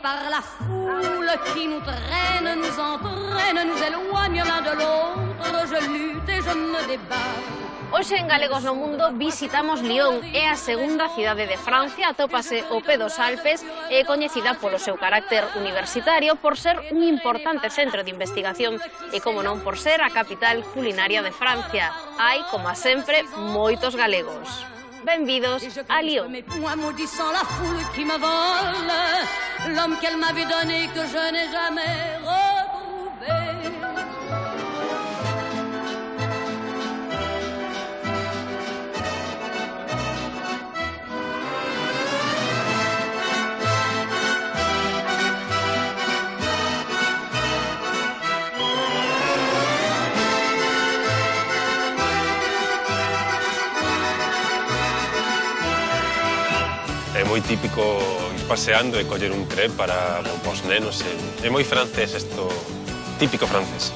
par la foule qui nous traîne, nous entraîne, nous éloigne l'un de l'autre. Je lutte et je me débat. Hoxe en Galegos no Mundo visitamos Lyon, é a segunda cidade de Francia, atópase ao pé dos Alpes e é coñecida polo seu carácter universitario por ser un importante centro de investigación e, como non, por ser a capital culinaria de Francia. Hai, como a sempre, moitos galegos. Benvidos a Lyon. L'homme qu'elle m'avait donné que je n'ai jamais retrouvé. É moi típico ir paseando e coller un tren para os nenos. É moi francés isto, típico francés.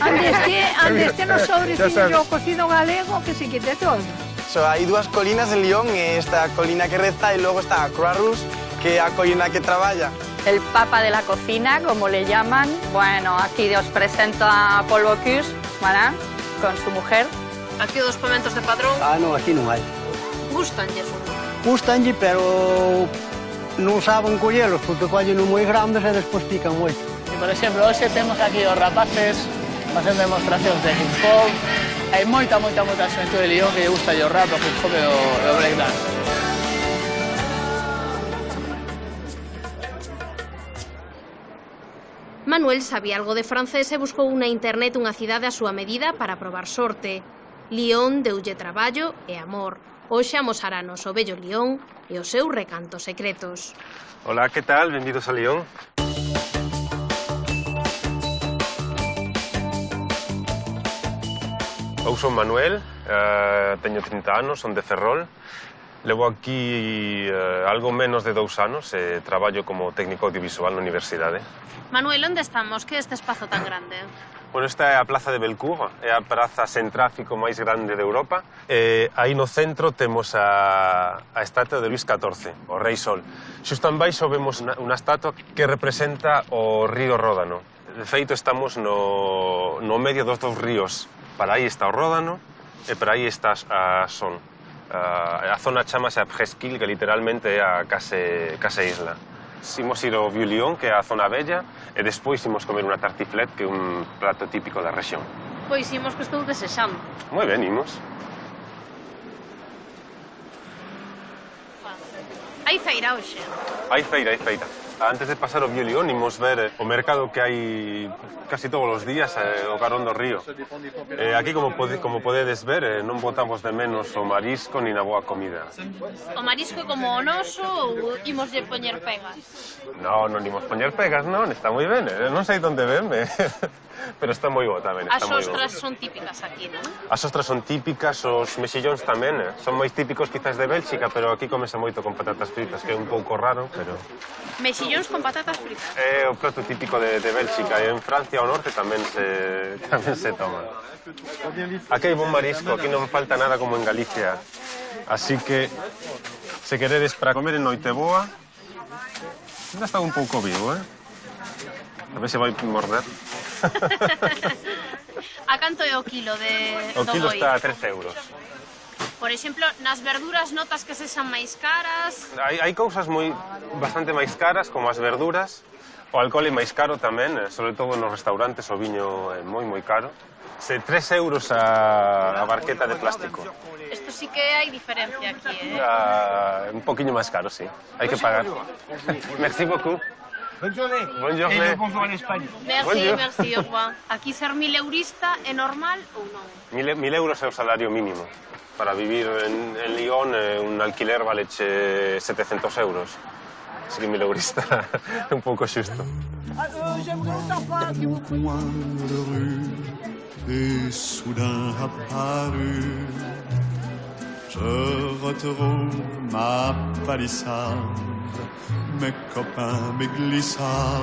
Antes no sobrecillo cocido galego que se quite todo. Hai dúas colinas en Lyon, esta colina que reza e logo está a Croix-Rouge, que é a colina que traballa. El papa de la cocina, como le llaman. Bueno, aquí os presento a Paul Bocuse, ¿verdad? Con su mujer. Aquí os pementos de padrón. Ah, non, aquí non hai. Gustanlles un? Gustanlle, pero non saben collelos porque collen moi grandes e despois pican moito. E, por exemplo, hoxe temos aquí os rapaces facendo demostracións de hip hop. Hai moita xente de Lyon que gusta o rap, o hip hop e o breakdance. Manuel sabía algo de francés e buscou na internet unha cidade a súa medida para probar sorte. Lyon deulle traballo e amor. Hoxe amosaranos o bello Lyon e os seus recantos secretos. Hola, que tal? Benvidos a Lyon. Eu son Manuel, teño 30 anos, son de Ferrol. Levo aquí algo menos de 2 anos e traballo como técnico audiovisual na universidade. Manuel, onde estamos? Que é este espazo tan grande? Bueno, esta é a Plaza de Belcourt, é a praza sen tráfico máis grande de Europa. Aí no centro temos a estatua de Luís XIV, o Rei Sol. Xusto en baixo vemos unha estatua que representa o río Ródano. De feito, estamos no medio dos dous ríos. Para aí está o Ródano e para aí está a Son. A zona chamase a Presqu'île, que literalmente é a case isla. Imos ir ao Vieux Lyon, que é a zona bella, e despois imos comer unha tartiflette, que é un prato típico da rexión. Pois imos que estou desexando. Moi ben, imos. Hai feira hoxe? Hai feira. Antes de pasar ao Vieux Lyon, imos ver o mercado que hai casi todos os días ao carón do río. Aquí, como podedes ver, non botamos de menos o marisco ni na boa comida. O marisco é como o noso ou imoslle poñer pegas? Non imos poñer pegas, non, está moi ben, non sei onde venme, pero está moi bo tamén. As ostras son típicas aquí, non? As ostras son típicas, os mexillóns tamén, son moi típicos quizás de Bélxica, pero aquí comese moito con patatas fritas, que é un pouco raro, pero... Mexillóns con patatas fritas? É o prato típico de Bélxica, e en Francia ao norte tamén se toma. Aquí hai bon marisco, aquí non falta nada como en Galicia, así que se queredes para comer en Noiteboa, ainda está un pouco vivo, A ver se vai morder. A canto é o kilo de o kilo está a 13 euros. Por exemplo, nas verduras notas que sexan máis caras? Hai cousas bastante máis caras, como as verduras. O alcohol é máis caro tamén, sobre todo nos restaurantes o viño é moi caro. 3 euros a barqueta de plástico. Isto sí que hai diferencia aquí, Un poquinho máis caro, sí. Hai que pagar. Merci beaucoup. Bonjour. Bonjour. Bonjour en España. Merci, au revoir. Aquí ser 1000 eurista é normal ou non? 1000 euros é o salario mínimo. Para vivir en Lyon, un alquiler vale 700 euros. Así que 1000 eurista é un pouco xusto. Et soudain apparu, je retrouve ma palissade, mes copains, mes glissades,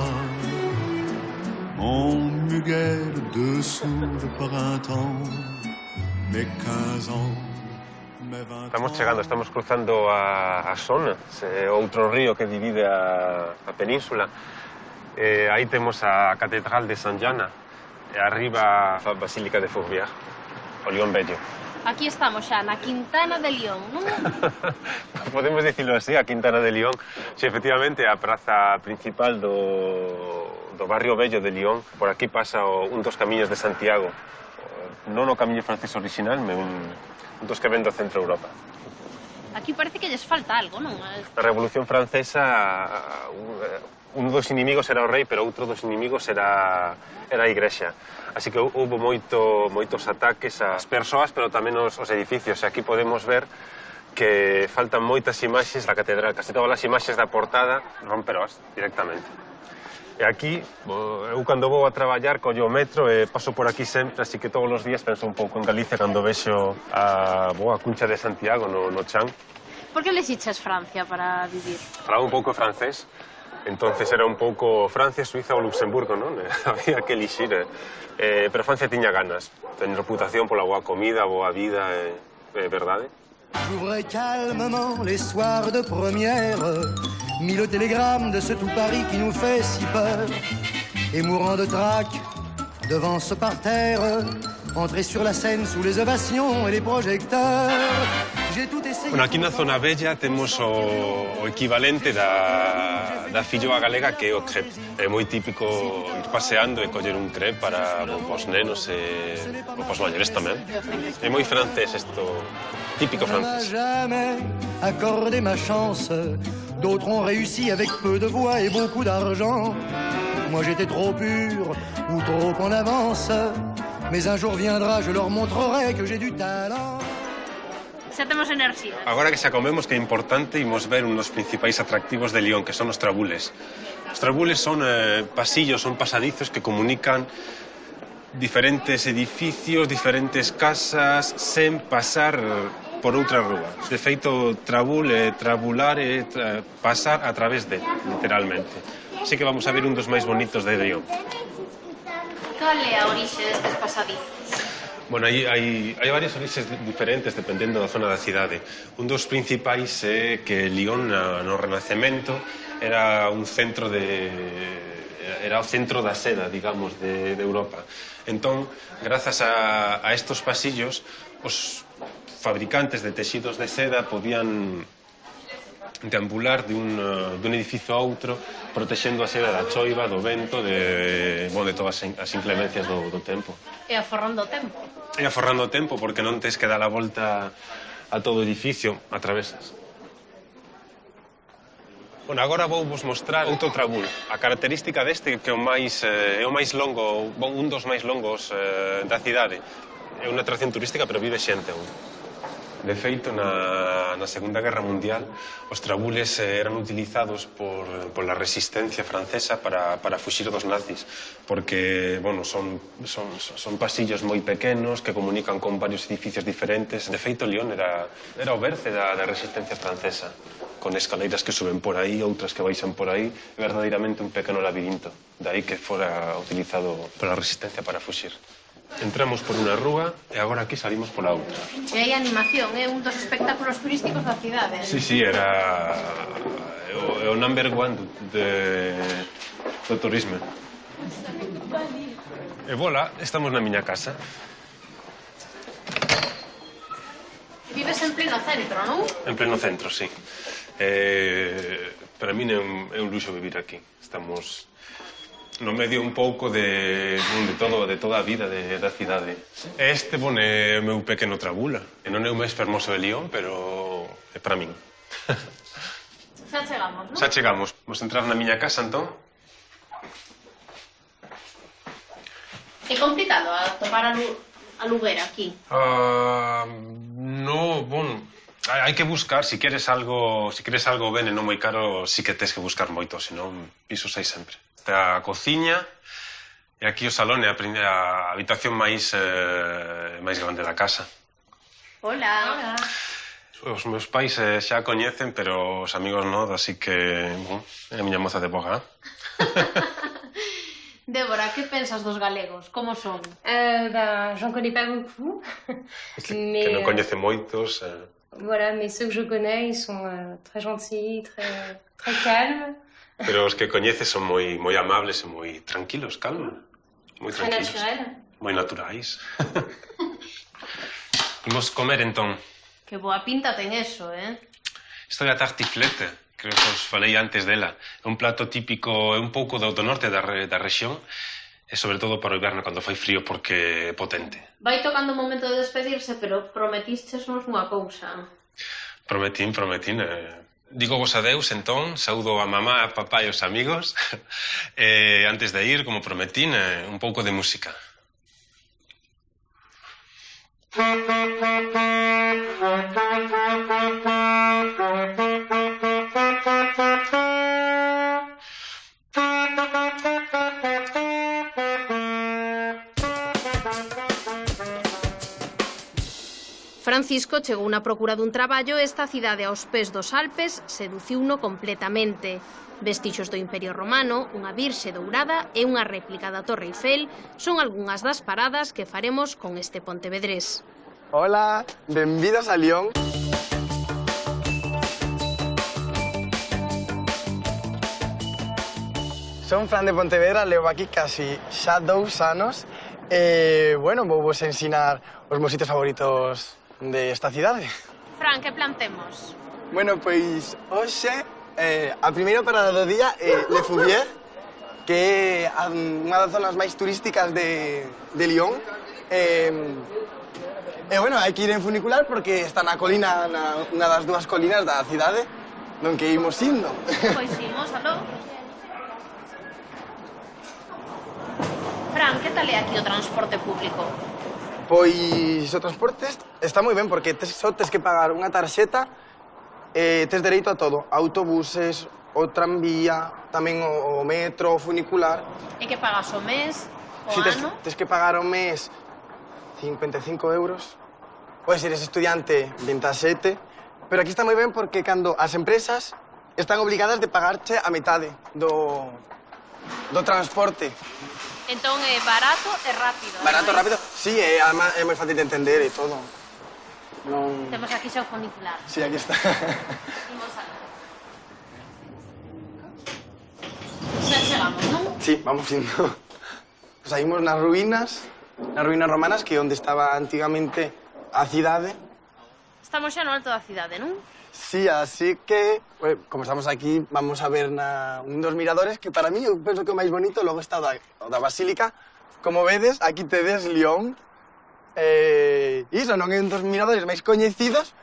mon muguet dessous le printemps, mes 15 ans, Estamos chegando, estamos cruzando a Sona, outro río que divide a península. Aí temos a Catedral de Saint-Jana e arriba a Basílica de Fourvière, o León Bello. Aquí estamos xa, na Quintana de León, non? Podemos dicilo así, a Quintana de León. Sí, efectivamente, a praza principal do barrio Bello de León. Por aquí pasa un dos camiños de Santiago. Non o camiño francés original, un dos que ven do centro de Europa. Aquí parece que lles falta algo, non? Na Revolución Francesa, un dos inimigos era o rei, pero outro dos inimigos era a igrexa. Así que houve moitos ataques ás persoas, pero tamén aos edificios. E aquí podemos ver que faltan moitas imaxes da catedral. Casi todas as imaxes da portada romperoas directamente. E aquí, eu cando vou a traballar collo o metro e paso por aquí sempre, así que todos os días penso un pouco en Galicia cando vexo a Cuncha de Santiago no chan. Por que elixiches Francia para vivir? Falaba un pouco francés, entonces era un pouco Francia, Suiza ou Luxemburgo, non? Había que elixir, pero Francia tiña ganas. Ten reputación pola boa comida, boa vida, verdade? J'ouvrais calmement les soirs de première, mis le télégramme de ce tout Paris qui nous fait si peur, et mourant de trac devant ce parterre, entrer sur la scène sous les ovations et les projecteurs. J'ai tout essayé. Bueno, aquí na zona bella temos o equivalente da filloa galega que é o crepe. É moi típico ir paseando e coller un crepe para os nenos e os maiores tamén. É moi francés isto, típico francés. Jamais accordé ma chance. D'autres ont réussi avec peu de voix et beaucoup d'argent. Moi j'étais trop pur ou trop en avance. Mais un jour viendra, je leur montrerai que j'ai du talent. Xa temos enerxía. Agora que xa comemos, que é importante, imos ver un dos principais atractivos de León, que son os trabules. Os trabules son pasillos, son pasadizos que comunican diferentes edificios, diferentes casas, sen pasar por outra rúa. De feito, trabul é trabular e pasar a través de, literalmente. Así que vamos a ver un dos máis bonitos de León. Cal é a orixe destes pasadizos? Bueno, hai varias orixes diferentes dependendo da zona da cidade. Un dos principais é que León no Renacemento era un centro era o centro da seda, digamos, de Europa. Entón, grazas a estos pasillos, os fabricantes de texidos de seda podían deambular dun edificio a outro, protexendo a seda da choiva, do vento, de todas as inclemencias do tempo. E aforrando o tempo. E aforrando o tempo, porque non tes que dar a volta a todo o edificio, atravesas. Bueno, agora vou vos mostrar outro trabul. A característica deste que é o máis longo, un dos máis longos da cidade. É unha atracción turística, pero vive xente aún. De feito, na Segunda Guerra Mundial, os trabules eran utilizados pola resistencia francesa para fuxir dos nazis, porque, bueno, son pasillos moi pequenos que comunican con varios edificios diferentes. De feito, León era o berce da resistencia francesa, con escaleiras que suben por aí, outras que baixan por aí, verdadeiramente un pequeno labirinto. De aí que fora utilizado pola resistencia para fuxir. Entramos por unha rúa e agora aquí salimos pola outra. E hai animación, é un dos espectáculos turísticos da cidade. Sí, era o number one do turismo. E vola, estamos na miña casa. Vives en pleno centro, non? En pleno centro, sí. Para min é un luxo vivir aquí. Estamos no medio un pouco de toda a vida da cidade. Este, é o meu pequeno trabula. E non é o máis fermoso de León, pero é para min. Xa chegamos, non? Xa chegamos. Vamos entrar na miña casa, entón. É complicado atopar a luguera aquí? No, hai que buscar. Si queres algo ben e non moi caro, si que tes que buscar moito, senón pisos hai sempre. Está a cociña e aquí o salón é a habitación máis grande da casa. Hola. Os meus pais xa a coñecen, pero os amigos non, así que é a miña moza de boga. Débora, que pensas dos galegos? Como son? J'en connais pas beaucoup. Que non coñece moitos. Voilà, mais ceux que je connais, ils sont très gentils, très calmes. Pero os que coñeces son moi amables e moi tranquilos, calma. Moi tranquilos. Très naturel. Moi naturais. Imos comer, entón. Que boa pinta ten eso, Isto é a tartiflette, creo que os falei antes dela. É un plato típico, é un pouco do norte da rexión, e sobre todo para o inverno, cando fai frío, porque é potente. Vai tocando o momento de despedirse, pero prometístesnos unha cousa. Prometín. Digo vos adeus, entón, saúdo a mamá, a papá e os amigos. Antes de ir, como prometín, un pouco de música. Francisco chegou na procura dun traballo e esta cidade aos pés dos Alpes seduciuno completamente. Vestixos do Imperio Romano, unha virxe dourada e unha réplica da Torre Eiffel son algunhas das paradas que faremos con este pontevedrés. Hola, benvidos a Lyon. Son Fran de Pontevedra, levo aquí casi xa 2 anos. Bueno, vou vos ensinar os meus sitios favoritos desta cidade. Fran, que plan temos? Bueno, pois hoxe a primeira parada do día é Le Fouvier, que é unha das zonas máis turísticas de Lyon. Bueno, hai que ir en funicular porque está na colina, unha das dúas colinas da cidade, non que imos indo. Pois imos, aló. Fran, que tal é aquí o transporte público? Pois o transporte está moi ben porque só tes que pagar unha tarxeta e tes dereito a todo. Autobuses, o tranvía, tamén o metro, o funicular. E que pagas o mes, o ano? Tes que pagar o mes 55 euros. Pois se eres estudiante, 27. Pero aquí está moi ben porque cando as empresas están obligadas de pagarte a metade do transporte. Entón é barato e rápido. Barato, rápido. Sí, además é moi fácil de entender e todo. Non... Temos aquí xa o funicular. Sí, aquí está. Imos alá. Xa chegamos, non? Sí, vamos indo. Saímos nas ruínas romanas, que é onde estaba antigamente a cidade. Estamos xa no alto da cidade, non? Sí, así que, como estamos aquí, vamos a ver un dos miradores que para mí eu penso que é o máis bonito, logo está o da Basílica. Como vedes, aquí tedes Lyon. Iso non é un dos miradores máis coñecidos,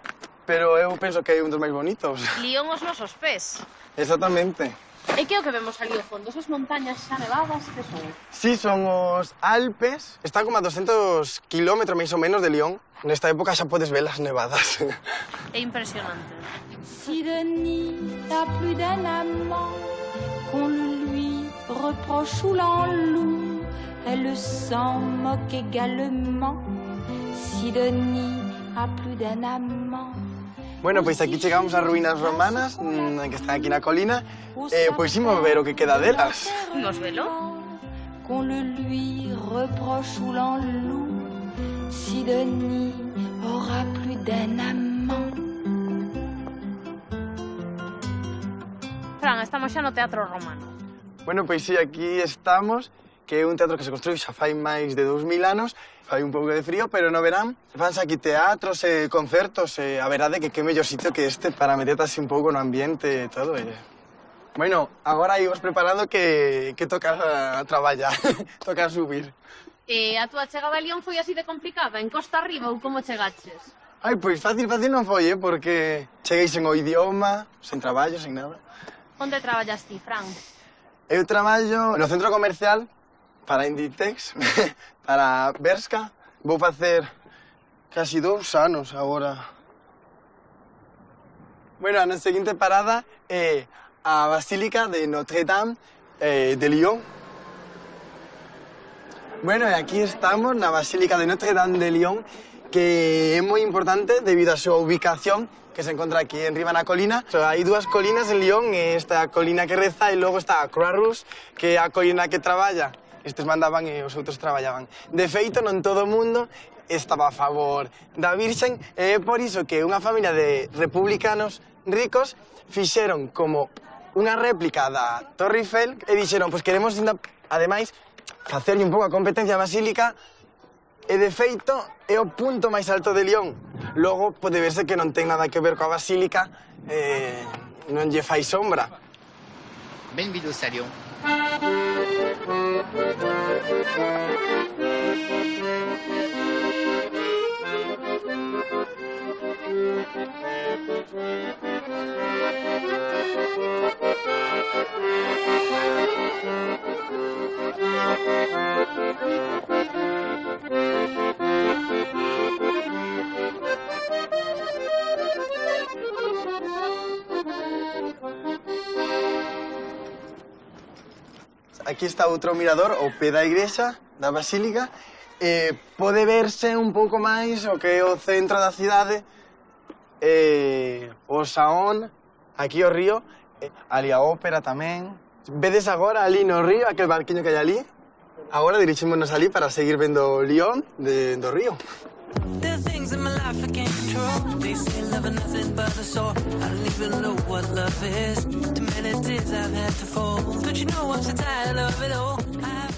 pero eu penso que é un dos máis bonitos. Lyon os nosos pés. Exactamente. E que é o que vemos ali ao fondo? Esas montañas xa nevadas, que son? Sí, son os Alpes. Están como a 200 kilómetros, máis ou menos, de Lyon. Nesta época xa podes ver as nevadas. É impresionante. Si Denis a plus d'un amant, qu'on le lui reproche ou l'enloue, elle s'en moque également. Si Denis a plus d'un amant. Bueno, pois aquí chegamos ás ruínas romanas, que están aquí na colina, pois imos ver o que queda delas. Imos velo. Qu'on le lui reproche ou l'enloue, si Denis aura plus d'un amant. Fran, estamos xa no Teatro Romano. Bueno, pois sí, aquí estamos, que é un teatro que se construiu xa fai máis de 2000 anos, fai un pouco de frío, pero no verán fanse aquí teatros e concertos, e a verdade que mellor sitio que este para meterte así un pouco no ambiente e todo. Bueno, agora íbamos preparando que toca traballar, toca subir. E a túa chegada a Lyon foi así de complicada? En costa arriba ou como chegaches? Ai, pois fácil non foi, porque cheguei sen o idioma, sen traballo, sen nada. Onde traballas ti, Fran? Eu traballo no centro comercial para Inditex, para Bershka. Vou facer casi 2 anos agora. Bueno, a nosa seguinte parada é a Basílica de Notre-Dame de Lyon. Bueno, e aquí estamos na Basílica de Notre-Dame de Lyon, que é moi importante debido á súa ubicación, que se encontra aquí enriba na colina. Hai 2 colinas en Lyon, esta colina que reza e logo está a Croix Rouge, que é a colina que traballa estes mandaban e os outros traballaban. De feito, non todo o mundo estaba a favor da Virxen e é por iso que unha familia de republicanos ricos fixeron como unha réplica da Torre Eiffel e dixeron, pois queremos, ademais, facerlle un pouco a competencia á Basílica e, de feito, é o punto máis alto de Lyon. Logo, pode verse que non ten nada que ver coa Basílica, non lle fai sombra. Benvenuti a Lyon. Aquí está outro mirador, o pé da igrexa, da Basílica, e pode verse un pouco máis o que é o centro da cidade, o Saón, aquí o río, ali a ópera tamén. Vedes agora ali no río, aquel barquiño que hai ali? Agora dirixímonos ali para seguir vendo Lyon do río.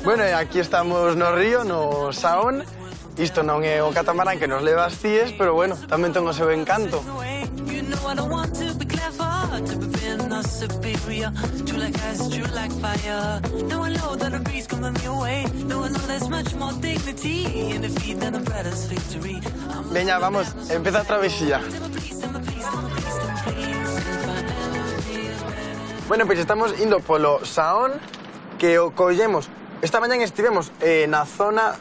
Bueno, e aquí estamos no río, no Saón. Isto non é o catamarán que nos leva ás Cíes, pero bueno, tamén ten o seu encanto. Veña, vamos, empeza a travesía. Bueno, pois estamos indo polo Saón, que o collemos. Esta mañán estivemos na zona,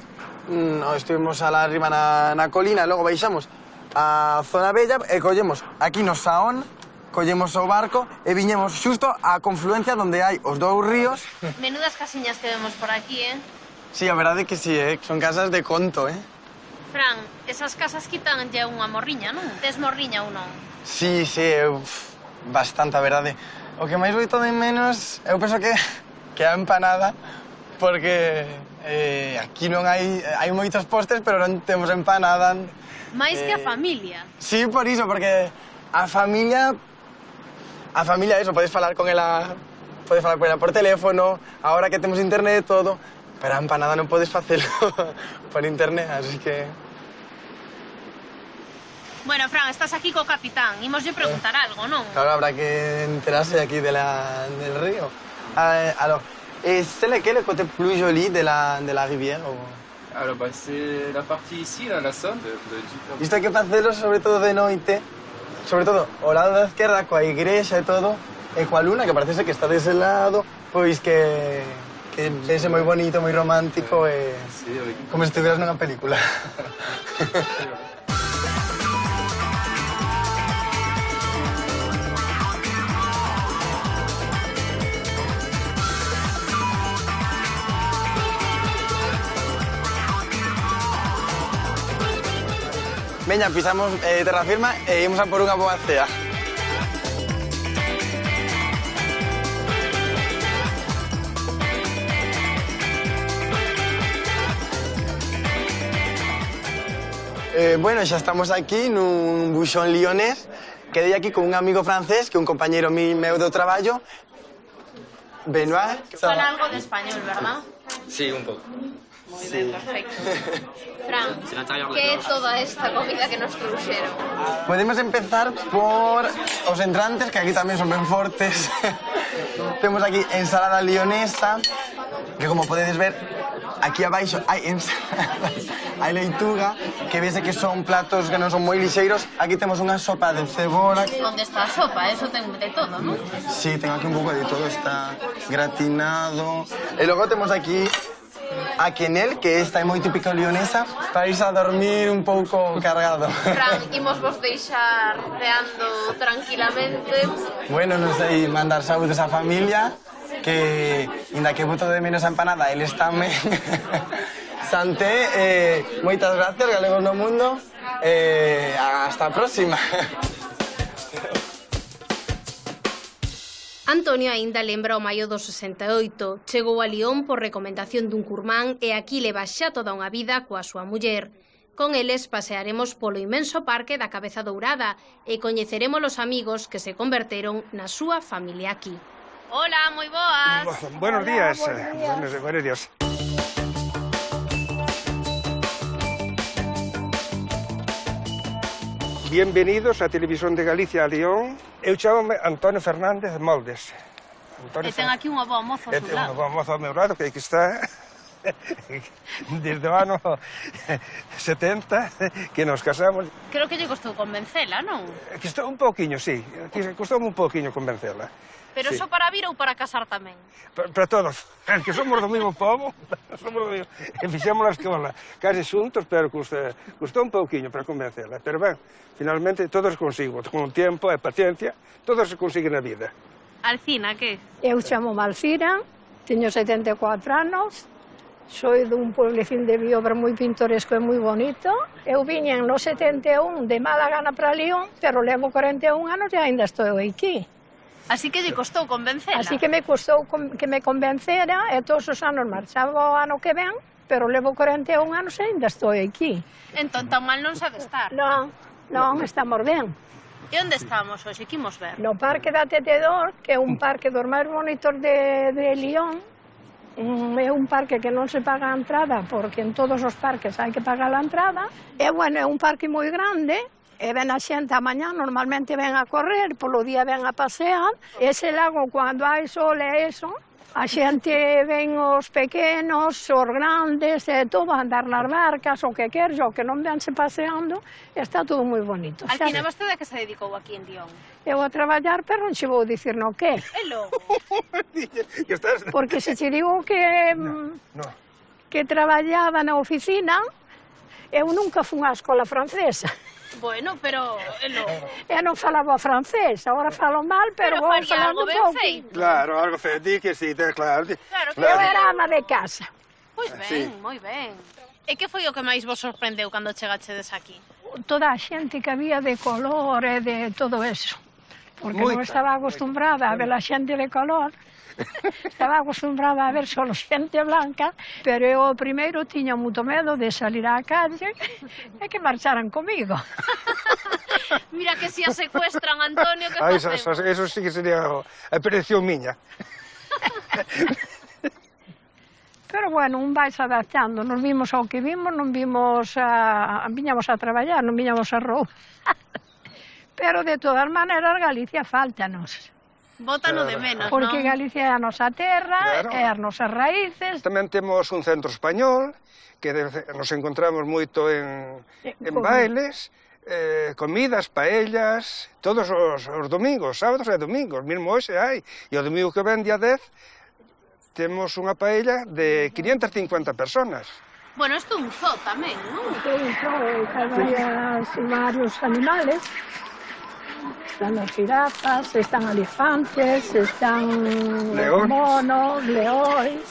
estivemos alá arriba na colina, logo baixamos a zona bella e collemos aquí no Saón, collemos o barco e viñemos xusto á confluencia onde hai os dous ríos. Menudas casiñas que vemos por aquí, Sí, a verdade que sí, son casas de conto, Fran, esas casas quitan ya unha morriña, non? Tes morriña ou non? Sí, bastante, a verdade. O que máis boito de menos, eu penso que a empanada, porque aquí non hai moitos postres, pero non temos empanada. Mais que a familia. Sí, por iso, porque a familia, eso, podes falar con ela por teléfono, agora que temos internet e todo, pero a empanada non podes facelo por internet, así que... Bueno, Fran, estás aquí co capitán, imoslle preguntar algo, non? Claro, habrá que enterarse aquí del río. Alors, c'est laquelle le côté plus joli de la rivière ou... Alors, c'est la partie ici, là, la Saône. Isto hai que facelo sobre todo de noite, sobre todo ao lado da esquerda, coa igrexa e todo, e coa luna, que parece que está dese lado, pois que vese moi bonito, moi romántico e como se estiveras nunha película. Veña, pisamos terra firma e imos a por unha boa cea. Bueno, xa estamos aquí nun buxón lionés. Quedei aquí con un amigo francés, que é un compañero meu do traballo, Benoit. Fala algo de español, verdad? Sí, un pouco. Muy bien, perfecto. Fran, que é toda esta comida que nos trouxeron? Podemos empezar por os entrantes, que aquí tamén son ben fortes. Temos aquí ensalada lionesa, que como podedes ver, aquí abaixo hai ensalada, hai leituga, que vese que son platos que non son moi lixeiros. Aquí temos unha sopa de cebola. Onde está a sopa? Eso ten de todo, non? Sí, ten aquí un pouco de todo, está gratinado. E logo temos aquí a quenel, que esta é moi típica lionesa, para irse a dormir un pouco cargado. Fran, imos vos deixar reando tranquilamente. Bueno, non sei, mandar saúdos á familia, que, inda que boto de menos a empanada, eles tamén. Santé, moitas gracias, Galegos no Mundo, hasta a próxima. Antonio aínda lembra o maio do 68. Chegou a Lión por recomendación dun curmán e aquí leva xa toda unha vida coa súa muller. Con eles pasearemos polo inmenso parque da Cabeza Dourada e coñeceremos os amigos que se converteron na súa familia aquí. Hola, moi boas. Buenos días. Buenos días. Bienvenidos a Televisión de Galicia a León. Eu chamo-me Antonio Fernández Moldes. E ten aquí unha boa moza ao seu lado. Unha boa moza ao meu lado, que aquí está desde o ano 70, que nos casamos. Creo que lle costou convencela, non? Costou un pouquiño, sí. Costoume un pouquiño convencela. Pero só para vir ou para casar tamén? Para todos. Que somos do mesmo povo, e fixemos a escola case xuntos, pero custou un pouquiño para convencela. Pero ben, finalmente todos consigo, con tempo e paciencia, todos se consigue na vida. Alcina, que? Eu chamo Alcina, teño 74 anos, soy dun pueblecín de Biobra moi pintoresco e moi bonito. Eu viñen no 71 de Málaga para León, pero levo 41 anos e ainda estou aquí. Así que lle costou convencela. Así que me costou que me convencera e todos os anos marchaba o ano que ven, pero levo 41 anos e ainda estou aquí. Entón tan mal non sabe estar. Non, estamos ben. E onde estamos hoxe? Que imos ver? No Parque da Tetedor, que é un parque dos máis bonitos de León. É un parque que non se paga a entrada, porque en todos os parques hai que pagar a entrada. E, bueno, é un parque moi grande. E ven a xente a mañá, normalmente ven a correr, polo día ven a pasear. Ese lago, cando hai sol e eso, a xente ven os pequenos, os grandes, e todo, a andar nas barcas, o que queres, o que non vense paseando, está todo moi bonito. Alcina, vostede a que se dedicou aquí en León? Eu a traballar, pero non che vou dicir no que. E logo? Porque se che digo que traballaba na oficina, eu nunca fun á escola francesa. Bueno, pero... Eu non falaba francés, agora falo mal, pero vou falando un pouco. Claro, algo feito, di que sí, claro. Eu era ama de casa. Pois ben, moi ben. E que foi o que máis vos sorprendeu cando chegachedes aquí? Toda a xente que había de color e de todo eso. Porque non estaba acostumbrada a ver a xente de color. Estaba acostumbrada a ver só xente blanca, pero eu o primeiro tiña moito medo de salir á calle e que marcharan comigo. Mira que se a secuestran, Antonio, que facemos? Eso sí que sería a perdición miña. Pero, bueno, un vais adaptando. Nos vimos ao que vimos, non vimos viñamos a traballar, non viñamos a roubar. Pero, de todas maneiras, Galicia fáltanos. Bótano de menos, non? Porque Galicia é a nosa terra, é as nosas raíces. Tamén temos un centro español, que nos encontramos moito en bailes, comidas, paellas, todos os domingos, sábados e domingos, mesmo hoxe hai. E o domingo que ven, día 10, temos unha paella de 550 personas. Bueno, isto é un zoo tamén, non? Hay varios animales. Están las jirafas, están elefantes, están monos, leones.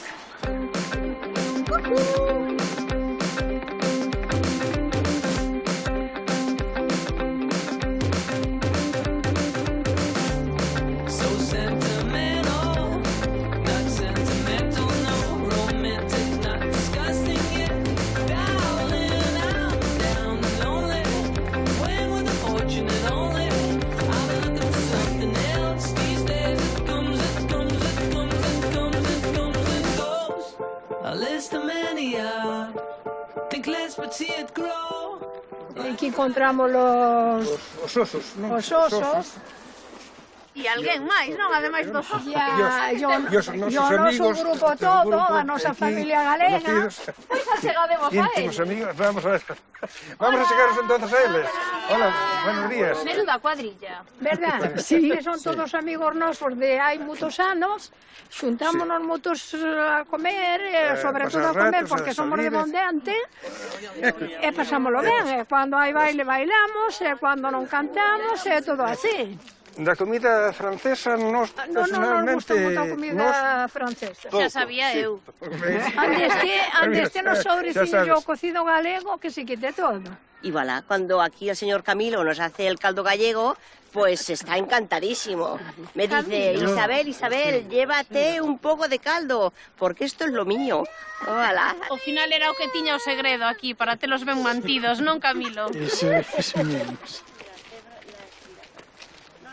Aquí encontramos os osos, non? Os osos. E alguén máis, non? Ademais dos osos. O noso grupo todo, a nosa familia galega. Pois achegademos a eles. Amigos, vamos a chegaros entonces a eles. Hola, buenos días. Menuda cuadrilla. Verdad? Sí, son todos amigos nosos de hai moitos anos. Xuntámonos moitos a comer, sobre todo a comer, porque somos redondeantes, e pasámoslo ben. Cando hai baile, bailamos, e cando non cantamos, é todo así. Da comida francesa, nos personalmente... Non nos gusta moito a comida francesa. Xa sabía eu. Antes que nos sobreciño o cocido galego, que se quite todo. Y voilà, cuando aquí el señor Camilo nos hace el caldo gallego, pues está encantadísimo. Me dice, Isabel, llévate un pouco de caldo, porque esto es lo mío. Voilà. Ao final era o que tiña o segredo aquí, para telos ben mantidos, non, Camilo? Eso mismo.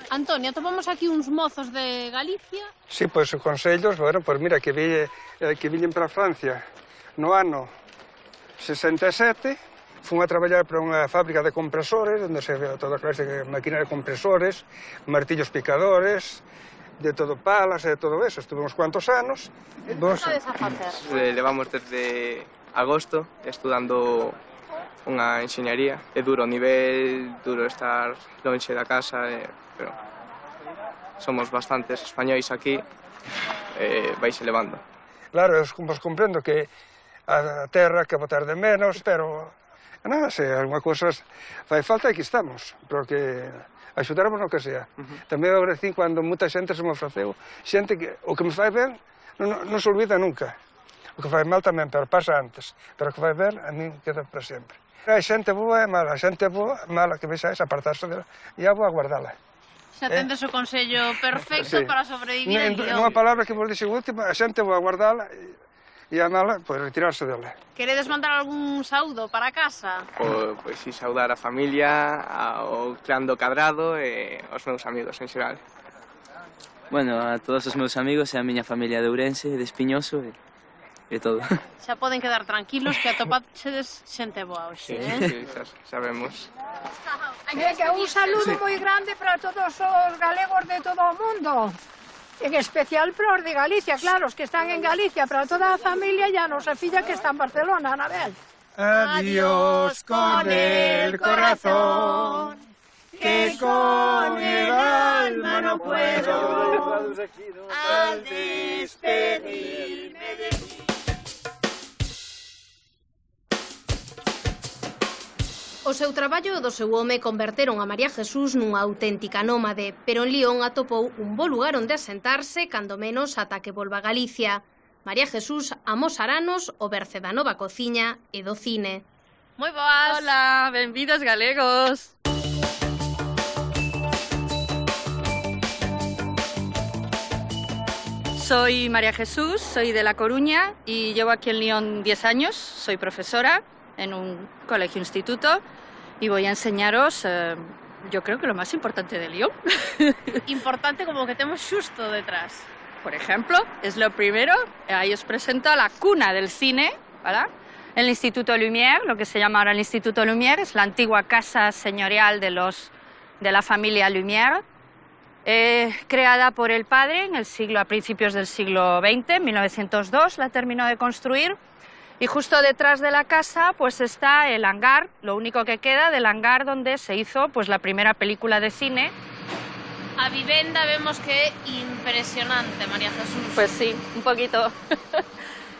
Antonio, atopamos aquí uns mozos de Galicia. Sí, pois os consellos, bueno, pois mira, que viñen para Francia no ano 67, fun a traballar para unha fábrica de compresores, onde se ve toda clase de máquina de compresores, martillos picadores, de todo palas e de todo eso. Estuve uns cuantos anos. Levamos desde agosto estudando unha enxeñaría. É duro o nivel, duro estar lonxe da casa, pero somos bastantes españois aquí, vais elevando. Claro, vos comprendo que a terra que botar de menos, pero nada, se alguma cosa fai falta, aquí estamos, porque axudaremos no que sea. Tamén agradecín cando moita xente se me ofreceu, xente que o que me fai ben non se olvida nunca. O que fai mal tamén, pero pasa antes, pero o que fai ben a min queda para sempre. Hai xente boa e mala, a xente boa, mala, que vexa esa apartarse dela, e a boa guardala. Xa tendes o consello perfecto para sobrevivir en Lyon. Unha palabra que vos dixen última, a xente boa guardala e a mala, pois retirarse dela. Queredes mandar algún saúdo para casa? Pois si saudar a familia, ao clan do Cadrado e aos meus amigos en xeral. Bueno, a todos os meus amigos e a miña familia de Ourense, de Espiñoso e todo. Xa poden quedar tranquilos que atopaxedes xente boa hoxe, Sí, sabemos. Que un saludo moi grande para todos os galegos de todo o mundo. En especial para os de Galicia, claro, os que están en Galicia, para toda a familia e a nosa filla que está en Barcelona, Anabel. Adiós con el corazón, que con el alma no puedo, al despedirme de ti. O seu traballo e o do seu home converteron a María Jesús nunha auténtica nómade, pero en Lyon atopou un bo lugar onde asentarse, cando menos ata que volva a Galicia. María Jesús amosaranos o berce da nova cociña e do cine. Moi boas! Hola, benvidos galegos! Soy María Jesús, soy de La Coruña y llevo aquí en Lyon 10 años. Soy profesora en un colegio-instituto y voy a enseñaros, yo creo que lo más importante de Lyon. Importante como que temos xusto detrás. Por ejemplo, es lo primero, ahí os presento a la cuna del cine, ¿verdad? El Instituto Lumière, lo que se llama ahora el Instituto Lumière, es la antigua casa señorial de la familia Lumière, creada por el padre a principios del siglo XX, en 1902 la terminó de construir. Y justo detrás de la casa pues está el hangar, lo único que queda del hangar donde se hizo pues la primera película de cine. A vivenda vemos que é impresionante, María Jesús. Pues sí, un poquito.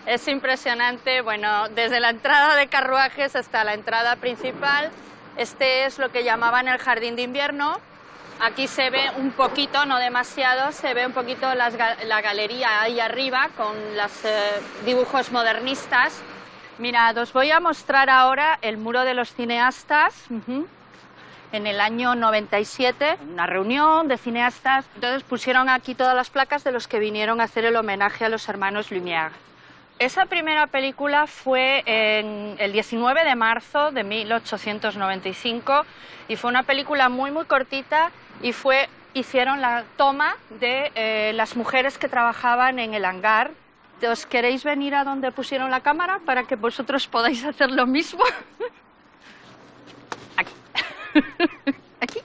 Es impresionante, bueno, desde la entrada de carruajes hasta la entrada principal. Este es lo que llamaban el jardín de invierno. Aquí se ve un poquito, no demasiado, se ve un poquito la galería ahí arriba con los dibujos modernistas. Mirad, os voy a mostrar ahora el muro de los cineastas. En el año 97, una reunión de cineastas, entonces pusieron aquí todas las placas de los que vinieron a hacer el homenaje a los hermanos Lumière. Esa primera película fue el 19 de marzo de 1895 y fue una película muy cortita y hicieron la toma de las mujeres que trabajaban en el hangar. ¿Os queréis venir a donde pusieron la cámara para que vosotros podáis hacer lo mismo? Aquí. Aquí.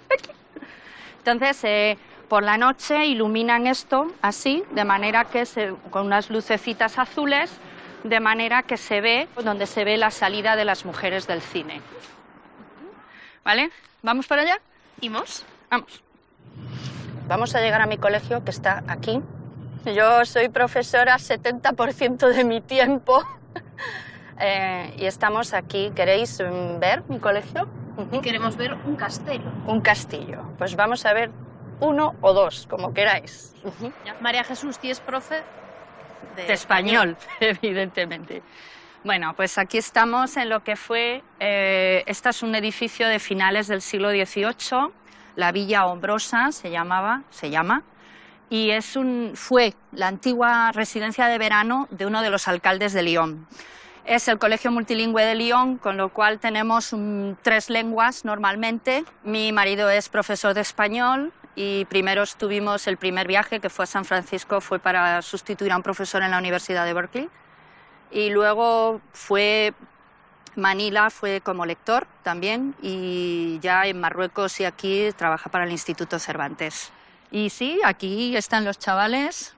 Entonces, por la noche iluminan esto así, de manera que con unas lucecitas azules, de manera que se ve donde se ve la salida de las mujeres del cine. ¿Vale? ¿Vamos para allá? ¿Vamos? Vamos. Vamos a llegar a mi colegio, que está aquí. Yo soy profesora 70% de mi tiempo y estamos aquí. ¿Queréis ver mi colegio? Queremos ver un castillo. Un castillo. Pues vamos a ver uno o dos, como queráis. María Jesús, ¿tú eres profe? De español, evidentemente. Bueno, pues aquí estamos en lo que fue, este es un edificio de finales del siglo XVIII, la Villa Hombrosa se llama, y fue la antigua residencia de verano de uno de los alcaldes de Lyon. Es el Colegio Multilingüe de Lyon, con lo cual tenemos 3 lenguas normalmente. Mi marido es profesor de español y primero tuvimos el primer viaje, que fue a San Francisco, fue para sustituir a un profesor en la Universidad de Berkeley. Y luego Manila fue como lector también, y ya en Marruecos y aquí trabaja para el Instituto Cervantes. Y sí, aquí están los chavales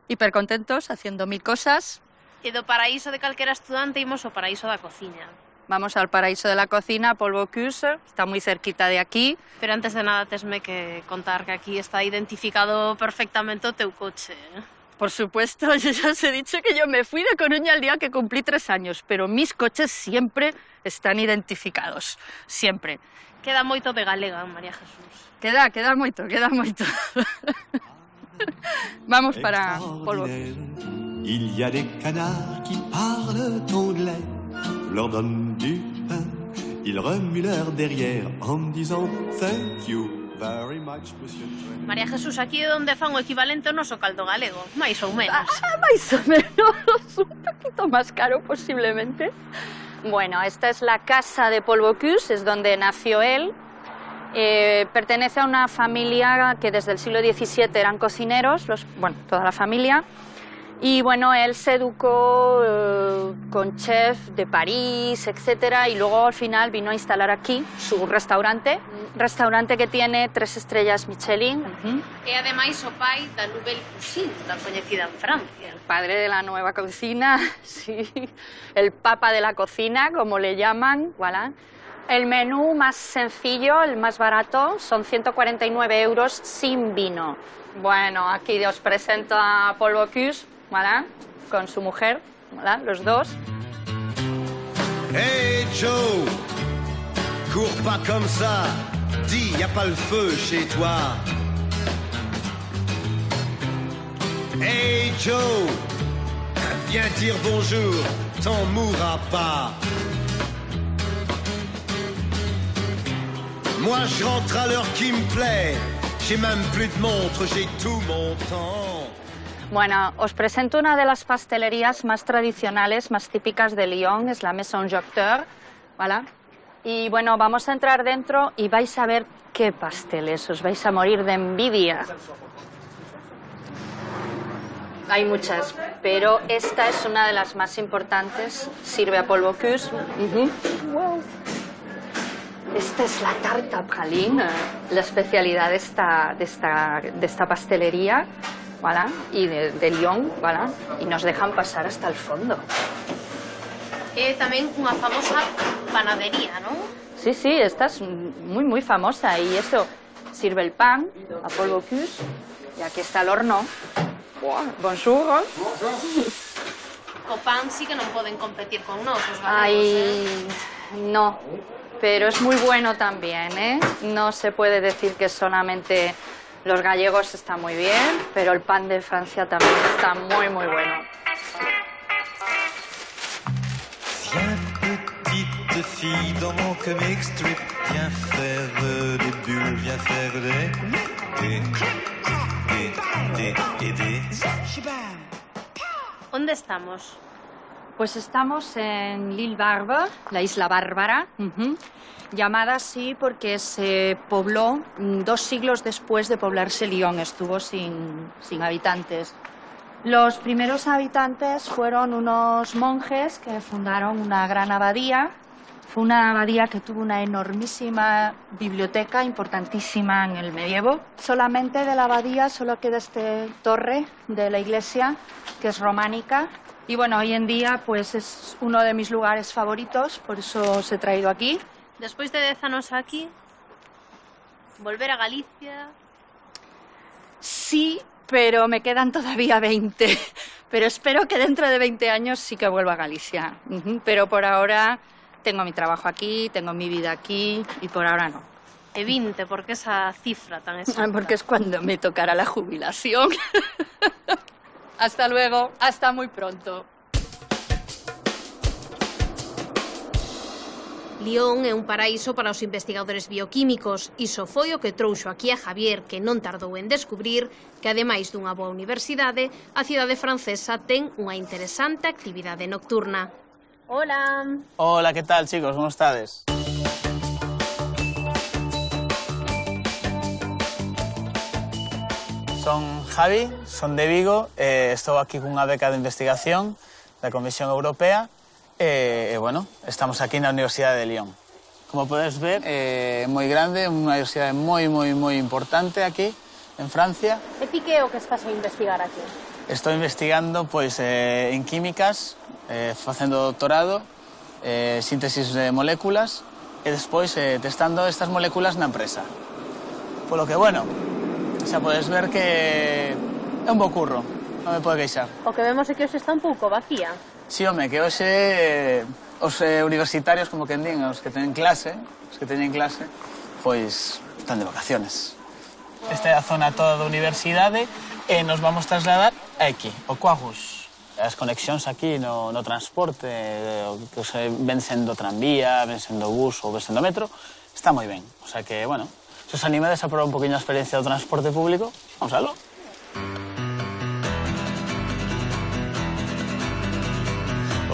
hipercontentos haciendo 1000 cosas. E do paraíso de calquera estudante imos ao paraíso da cociña. Vamos al paraíso de la cocina, Paul Bocuse, está muy cerquita de aquí. Pero antes de nada tesme que contar que aquí está identificado perfectamente o teu coche. Por supuesto, yo ya os he dicho que yo me fui de Coruña el día que cumplí 3 años, pero mis coches siempre están identificados, siempre. Queda moito de galega, María Jesús. Queda moito. Vamos para Paul Bocuse. Il y a des canards qui parlent anglais, leur donnent du pain, ils remuent leur derrière en disant thank you. María Jesús, aquí é onde fan o equivalente ao noso caldo galego, máis ou menos. Máis ou menos, un poquito más caro posiblemente. Bueno, esta es la casa de Paul Bocuse, es donde nació él. Pertenece a una familia que desde el siglo XVII eran cocineros, toda la familia. Y bueno, él se educó con chefs de París, etc. Y luego al final vino a instalar aquí su restaurante, que tiene 3 estrellas Michelin. E ademais o pai da Nouvelle Cuisine, tan coñecida en Francia. El padre de la nueva cocina, sí, el papa de la cocina, como le llaman, voilà. El menú más sencillo, el más barato, son 149 euros sin vino. Bueno, aquí os presento a Paul Bocuse, voilà, con su mujer, voilà, los dos. Hey Joe, cours pas comme ça, dis y a pas le feu chez toi. Hey Joe, viens dire bonjour, t'en mourras pas. Moi je rentre à l'heure qui me plaît, j'ai même plus de montre, j'ai tout mon temps. Bueno, os presento una de las pastelerías más tradicionales, más típicas de Lyon, es la Maison Jacteur, ¿vale? Y bueno, vamos a entrar dentro y vais a ver qué pasteles, os vais a morir de envidia. Hay muchas, pero esta es una de las más importantes, sirve a Paul Bocuse. Wow. Esta es la tarte praline, la especialidad de esta pastelería. Voilà, y de Lyon, voilà, y nos dejan pasar hasta el fondo. También una famosa panadería, ¿no? Sí, esta es muy famosa, y eso sirve el pan a Paul Bocuse, y aquí está el horno. Bonjour. O pan sí que no pueden competir con nosotros, galegos, no, pero es muy bueno también, ¿eh? No se puede decir que solamente los gallegos está muy bien, pero el pan de Francia también está muy bueno. Viens petite fille dans mon comic strip, viens faire des bulles, viens faire des. ¿Dónde estamos? Pues estamos en l'Île Barbe, la isla bárbara, llamada así porque se pobló 2 siglos después de poblarse Lyon, estuvo sin habitantes. Los primeros habitantes fueron unos monjes que fundaron una gran abadía. Fue una abadía que tuvo una enormísima biblioteca, importantísima en el medievo. Solamente de la abadía solo queda esta torre de la iglesia, que es románica. Y bueno, hoy en día pues es uno de mis lugares favoritos, por eso os he traído aquí. Después de 10 años aquí, ¿volver a Galicia? Sí, pero me quedan todavía 20. Pero espero que dentro de 20 años sí que vuelva a Galicia. Pero por ahora tengo mi trabajo aquí, tengo mi vida aquí y por ahora no. E 20, ¿por qué esa cifra tan exacta? Porque es cuando me tocará la jubilación. Hasta luego, hasta muy pronto. Lyon é un paraíso para os investigadores bioquímicos. Iso foi o que trouxo aquí a Javier, que non tardou en descubrir que, ademais dunha boa universidade, a cidade francesa ten unha interesante actividade nocturna. Hola. Hola, ¿qué tal, chicos? ¿Cómo estades? Son Javi, son de Vigo, estou aquí cunha beca de investigación da Comisión Europea e, bueno, estamos aquí na Universidade de Lyon. Como podes ver, é moi grande, unha universidade moi importante aquí, en Francia. E ti que é o que estás a investigar aquí? Estou investigando, pois, en químicas, facendo doutorado, síntesis de moléculas, e despois testando estas moléculas na empresa. Polo que, bueno, xa podes ver que é un bo curro, non me pode queixar. O que vemos é que hoxe está un pouco vacía. Sí, home, que hoxe os universitarios, como quen din, os que teñen clase, pois están de vacaciones. Esta é a zona toda da universidade e nos vamos trasladar aquí, o Coagus. As conexións aquí no transporte, que se ven sendo tranvía, ven sendo bus ou ven sendo metro, está moi ben. O sea que, bueno, se os animades a probar un poquinho a experiencia do transporte público, vamos a verlo.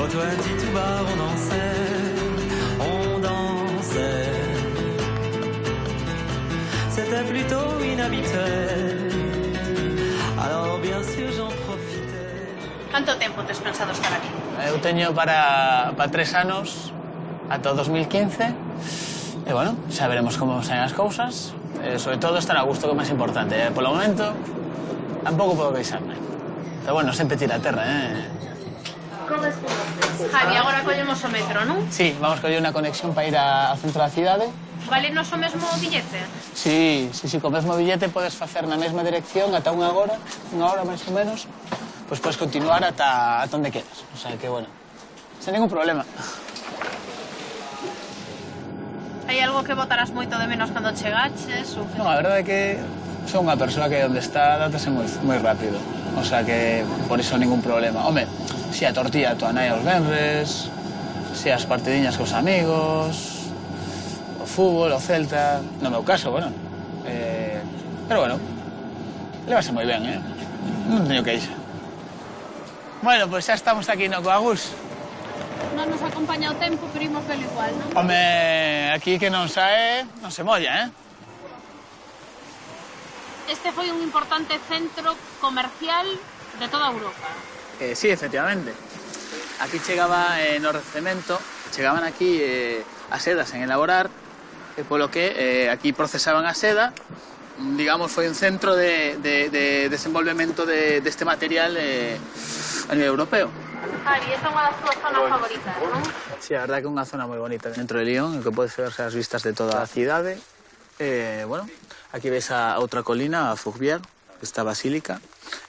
Au toit dit tout bas, on dansait. C'était plutôt inhabituel. Alors bien sûr j'en profitais. Canto tempo tes pensado estar aquí? Eu teño para 3 anos, ata o 2015. E, bueno, xa veremos como saen as cousas. Sobre todo estar a gusto, que é máis importante. Polo momento, tampouco podo queixarme. Pero, bueno, sempre tira a terra, Javi, agora collemos o metro, non? Sí, vamos coller unha conexión para ir ao centro da cidade. Vale nos o mesmo billete? Sí, co mesmo billete podes facer na mesma dirección ata unha hora máis ou menos, pois podes continuar ata onde queras. O sea que, bueno, sen ningún problema. Hai algo que botarás moito de menos cando chegaches? Non, a verdade é que son unha persoa que onde está dátase moi rápido. O sea que por iso ningún problema. Home, si a tortilla a tua nai aos venres, si as partidiñas cos amigos, o fútbol, o Celta... No meu caso, bueno. Pero bueno, levase moi ben, Non teño queixa. Bueno, pois xa estamos aquí no Coagus. Non nos acompaña o tempo, pero imos velo igual, non? Home, aquí que non sae, non se molla, Este foi un importante centro comercial de toda Europa. Sí, efectivamente. Aquí chegaba no recemento, chegaban aquí as sedas en elaborar, polo que aquí procesaban a seda. Digamos, foi un centro de desenvolvemento deste material a nivel europeo. Javi, esta é unha das túas zonas favoritas, non? Sí, a verdade que é unha zona moi bonita dentro de Lyon, en que podes verse as vistas de toda a cidade. Bueno, aquí ves a outra colina, a Fourvière, esta basílica,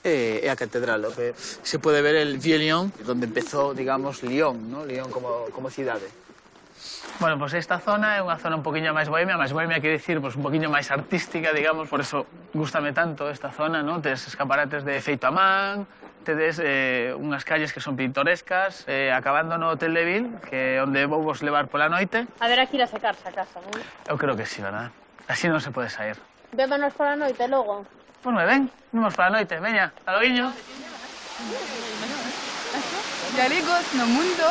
e a catedral, o que se pode ver el Vieux Lyon, donde empezou, digamos, Lyon, ¿no? Lyon como cidade. Bueno, pues esta zona é unha zona un poquinho máis bohemia quer dicir, pues un poquinho máis artística, digamos, por eso gústame tanto esta zona, ¿no? Tes escaparates de feito a man, tedes unhas calles que son pintorescas, acabando no Hotel de Ville, que é onde vou vos levar pola noite. A ver, aquí ir a secarse a casa, non? Eu creo que sí, verdad? Así non se pode sair. Vémonos pola noite logo. Pois moi ben, vemos pola noite, veña, alo guiño. Galegos no mundo,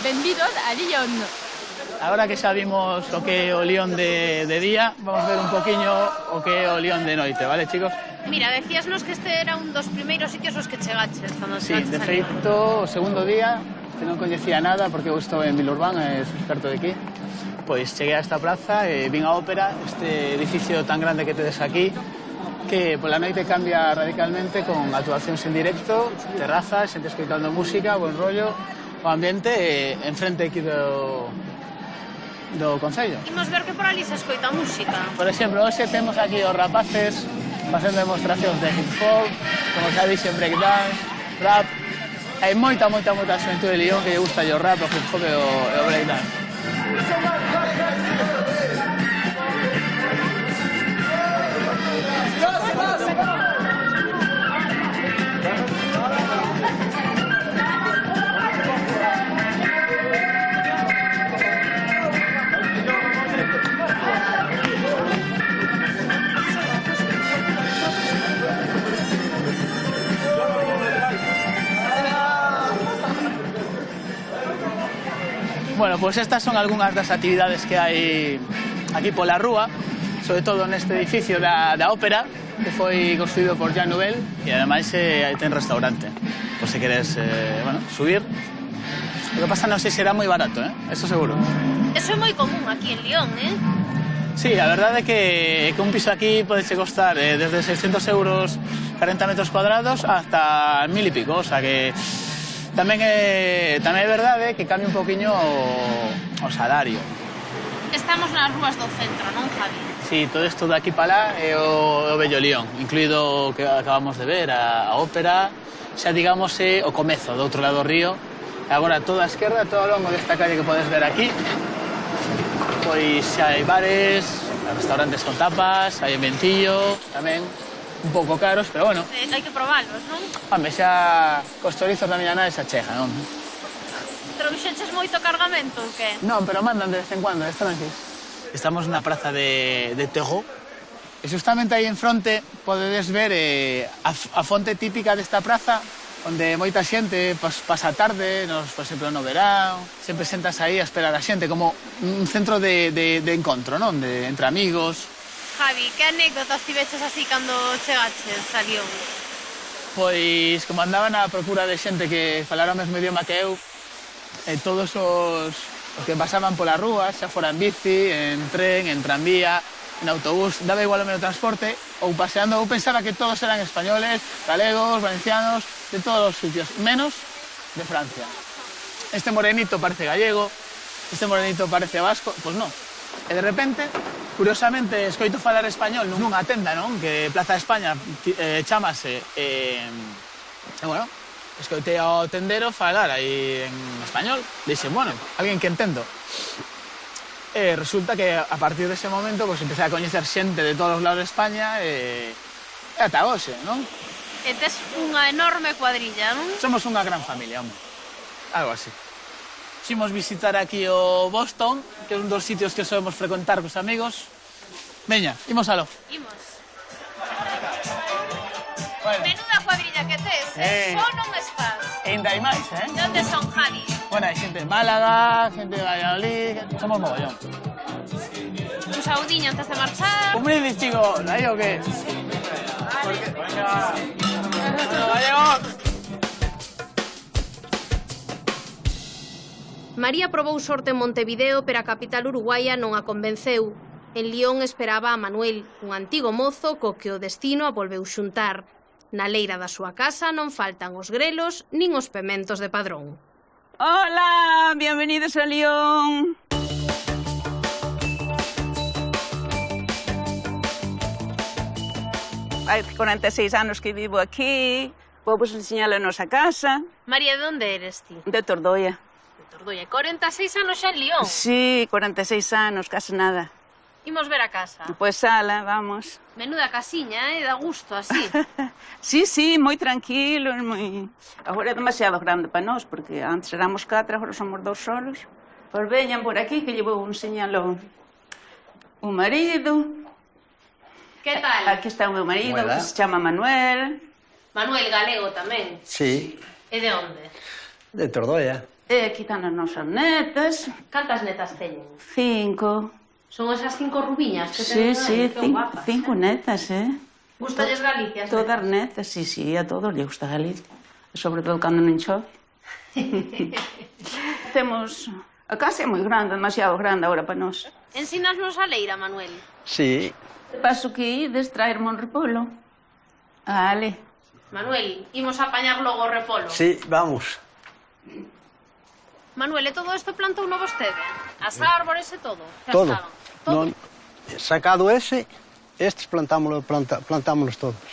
benvidos a Lyon. Agora que xa vimos o que é o Lyon de día, vamos ver un poquinho o que é o Lyon de noite, vale, chicos? Mira, decíasnos que este era un dos primeiros sitios os que chegaches. Sí, de feito, o segundo día, que non coñecía nada, porque eu estou en Villurban, sou experto de aquí, pois cheguei a esta praza e vin a ópera, este edificio tan grande que tedes aquí, que pola noite cambia radicalmente con actuacións en directo, terrazas, xente escoitando música, buen rollo, o ambiente enfrente aquí do Concello. Imos ver que por ali se escoita música. Por exemplo, hoxe temos aquí os rapaces facendo demostracións de hip hop, como xa dixen, breakdance, rap. Hai moita xente de Lyon que lle gusta o rap, o hip hop e o breakdance. Bueno, pues estas son algunhas das actividades que hai aquí pola rúa, sobre todo neste edificio da ópera, que foi construído por Jean Nouvel, e ademais ten restaurante, por se queres subir. O que pasa non sei se será moi barato, eso seguro. Eso é moi común aquí en Lión, Sí, a verdade é que un piso aquí pode costar desde 600 euros 40 metros cuadrados hasta 1000 e pico, o sea que tamén é verdade que cambia un poquinho o salario. Estamos nas rúas do centro, non, Javi? Sí, todo isto de aquí para lá é o Bello Lión, incluído o que acabamos de ver, a ópera, xa digamos é o comezo do outro lado do río. Agora toda a esquerda, todo ao longo desta calle que podes ver aquí, pois xa hai bares, restaurantes con tapas, hai ventillo, tamén un pouco caros, pero bueno. Hai que probarlos, non? Home, xa cos chorizos da miña nai xa chega, non? Pero vixeches moito cargamento ou que? Non, pero mandan de vez en cuando, tranquis. Estamos na praza de Terreau, e justamente aí en fronte podedes ver a fonte típica desta praza, onde moita xente pasa a tarde, por exemplo, no verán, sempre sentas aí a esperar a xente, como un centro de encontro, non? Entre amigos. Javi, que anécdotas tiveches así cando chegaches a Lión? Pois, como andaban a procura de xente que falara o mesmo idioma que eu, todos os que pasaban pola rúa, xa fora en bici, en tren, en tranvía, en autobús, daba igual o medio transporte, ou paseando, eu pensaba que todos eran españoles, galegos, valencianos, de todos os sitios, menos de Francia. Este morenito parece gallego, este morenito parece vasco, pois non. E de repente, curiosamente, escoito falar español nunha tenda, non? Que Plaza de España chamase, bueno, escoitei ao tendero falar aí en español, dixen, bueno, alguén que entendo. E resulta que a partir dese momento pues, empecé a coñecer xente de todos os lados de España e ata hoxe, non? E tes unha enorme cuadrilla, non? Somos unha gran familia, home. Algo así. Ximos visitar aquí o Boston, que é un dos sitios que solemos frecuentar cos amigos. Veña, imos aló. Imos. Bueno. Menuda cuadrilla que tes, só non estás. E ainda hai máis, De onde son, Javi? Bueno, hai xente de Málaga, xente de Valladolid, somos mogollón. Un saudiño antes de marchar. Un brindis, chicos, aí o que? Porque... Venga. Bueno, gallegos. María probou sorte en Montevideo, pero a capital uruguaya non a convenceu. En Lión esperaba a Manuel, un antigo mozo co que o destino a volveu xuntar. Na leira da súa casa non faltan os grelos nin os pementos de Padrón. Hola, bienvenidos a Lión. Hai 46 anos que vivo aquí. Vou vos enseñar a nosa casa. María, de onde eres ti? De Tordoia. De Tordoia. 46 anos xa en Lión? Sí, 46 anos, casi nada. Imos ver a casa. Pois sala, vamos. Menuda casiña, dá gusto así. Sí, moi tranquilo, moi... Agora é demasiado grande para nós, porque antes éramos 4, agora somos 2 solos. Pois veñan por aquí, que lle vou enseñalo o marido. Que tal? Aquí está o meu marido, que se chama Manuel. Manuel, galego tamén. Sí. E de onde? De Tordoia. E aquí están as nosas netas. Cantas netas teñen? 5. Son esas 5 rubiñas que teñen? Sí, 5 netas, Gustalles Galicia? Todas netas, sí, a todos lle gusta Galicia. Sobre todo cando non chove. Temos... A casa é moi grande, demasiado grande agora para nós. Ensínasnos a leira, Manuel? Sí. Paso que ides traerme un repolo. Vale. Manuel, imos a apañar logo o repolo. Sí, vamos. Manuel, e todo isto plantou no vostede? As árbores e todo? Todo. Non, sacado estes plantámolos todos.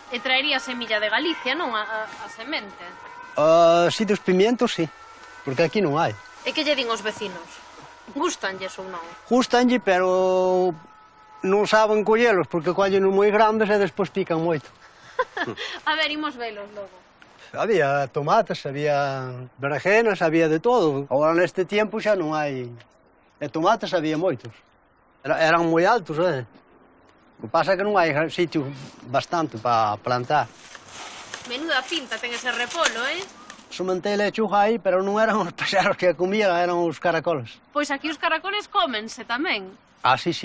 E traería semilla de Galicia, non? A semente. Si dos pimientos, sí. Porque aquí non hai. E que lle din os vecinos? Gustanlles ou non? Gustanlle, pero non saben collelos, porque collen moi grandes e despois pican moito. A ver, imos velos logo. Había tomates, había berenjenas, había de todo. Agora neste tempo xa non hai... E tomates había moitos. Eran moi altos, O que pasa é que non hai sitio bastante para plantar. Menuda pinta ten ese repolo, Sementei lechuga aí, pero non eran os paxaros que a comían, eran os caracoles. Pois aquí os caracoles cómense tamén. Ah, sí,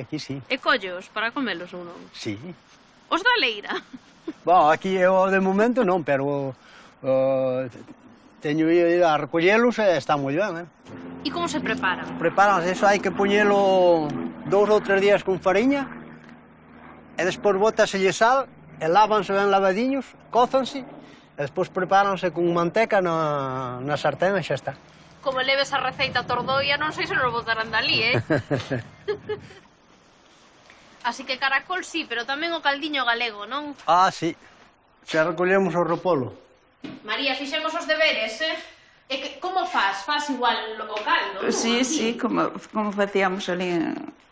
aquí sí. E collos para comelos ou non? Sí. Os da leira? Bom, aquí eu de momento non, pero teño ido a recollelos e está moi ben, E como se preparan? Preparanse, eso hai que poñelo 2 ou 3 días con fariña e despois bótaselle sal e lávanse ben lavadiños, cózanse e despois prepáranse con manteca na sartén e xa está. Como leves a receita tordoia, non sei se nos botarán dali, Así que caracol sí, pero tamén o caldiño galego, non? Ah, sí. Xa recollemos o ropolo. María, fixemos os deberes, E que, como faz? Faz igual o caldo, non? Sí, sí, como facíamos ali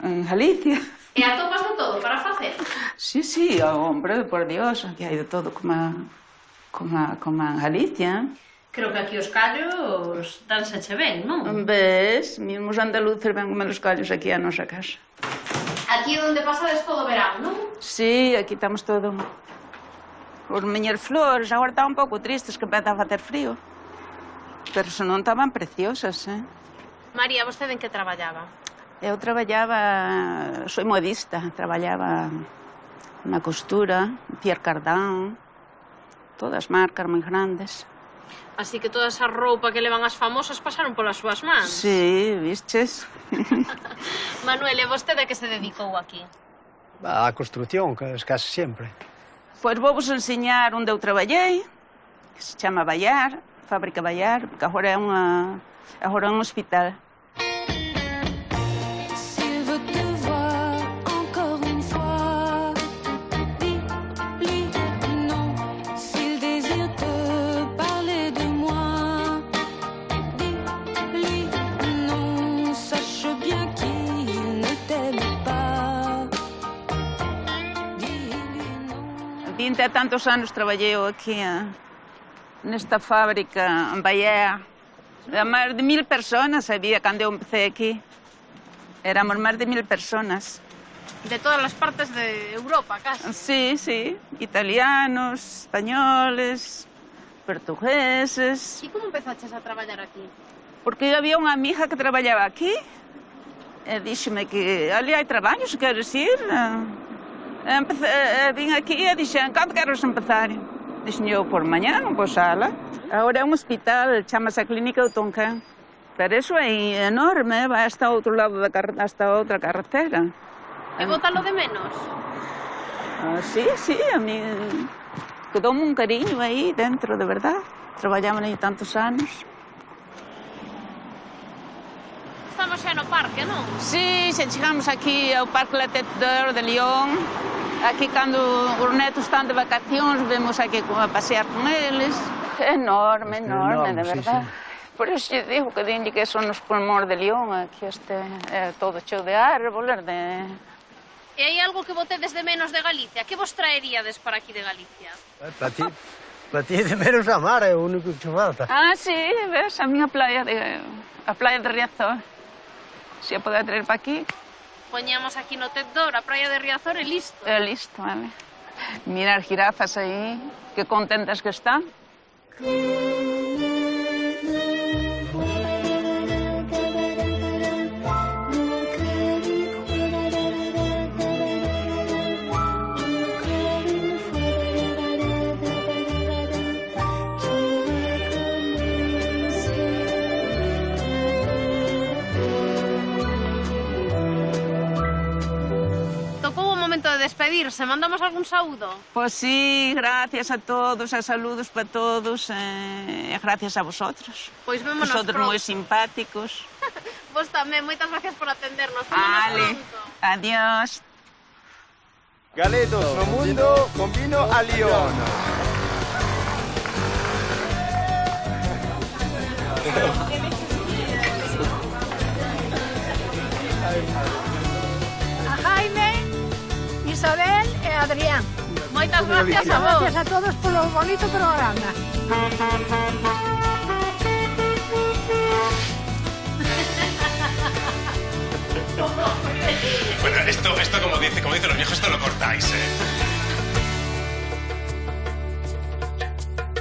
en Galicia. E atopas de todo para facer? Sí, sí, hombre, por Dios, aquí hai de todo como en Galicia. Creo que aquí os callos danseche ben, non? Ves, mesmo os andaluces ven comer os callos aquí a nosa casa. Aquí é onde pasades todo o verán, non? Sí, aquí estamos todo. Os miñas flores agora están un pouco tristes que empeza a facer frío. Pero senón estaban preciosas, María, vostede en que traballaba? Eu traballaba, soy modista, traballaba na costura, Pierre Cardin, todas marcas moi grandes. Así que toda esa roupa que levan as famosas pasaron polas súas mans. Sí, vistes? Manuel, e vostede que se dedicou aquí? A construcción, que es casi sempre. Pois vou vos enseñar onde eu traballei, que se chama Bayar, Fábrica Bayar, que agora é un hospital. Há tantos anos traballei aquí nesta fábrica en Bayar. Máis de 1000 personas había cando eu empecé aquí. Éramos máis de 1000 personas. De todas as partes de Europa, casi. Sí, sí. Italianos, españoles, portugueses. E como empezaches a traballar aquí? Porque había unha amiga que traballaba aquí. E díxeme que ali hai traballos, queres ir? Vim aquí e dixen, cando queres empezar? Dixen eu, por mañá, non pois ala. Agora é un hospital, chamase a Clínica do Tonquén. Pero iso é enorme, vai hasta o outro lado hasta a outra carretera. E botalo de menos? Sí, sí, a mí quedoume un cariño aí dentro, de verdad. Traballamos aí tantos anos. Estamos xa no parque, non? Sí, xa chegamos aquí ao Parque La Tête d'Or de Lyon. Aquí, cando os netos están de vacacións, vemos aquí a pasear con eles. É enorme, enorme, de verdad. Por iso lle digo que dinlle que son os pulmóns de Lyon. Aquí é todo cheo de árboles, de... E hai algo que botedes de menos de Galicia? Que vos traeríades para aquí de Galicia? Para ti de menos a mar é o único que te falta. Ah, sí, ves, a miña playa de Riazor. Se a poder traer para aquí. Poñamos aquí no Tête d'Or, a praia de Riazor e listo. É listo, vale. Mira as jirafas aí, que contentas que están. De despedirse, mandamos algún saúdo? Pois sí, gracias a todos, a saludos para todos, e gracias a vosotros. Pois vémonos vosotros pronto. moi simpáticos. Vos tamén, moitas gracias por atendernos. Vale, adiós. Galetos no mundo con vino a Lyon. A Jaime, Isabel e Adrián. Moitas gracias a vos. Gracias a todos polo bonito programa. Bueno, esto como dicen los viejos, esto lo cortáis,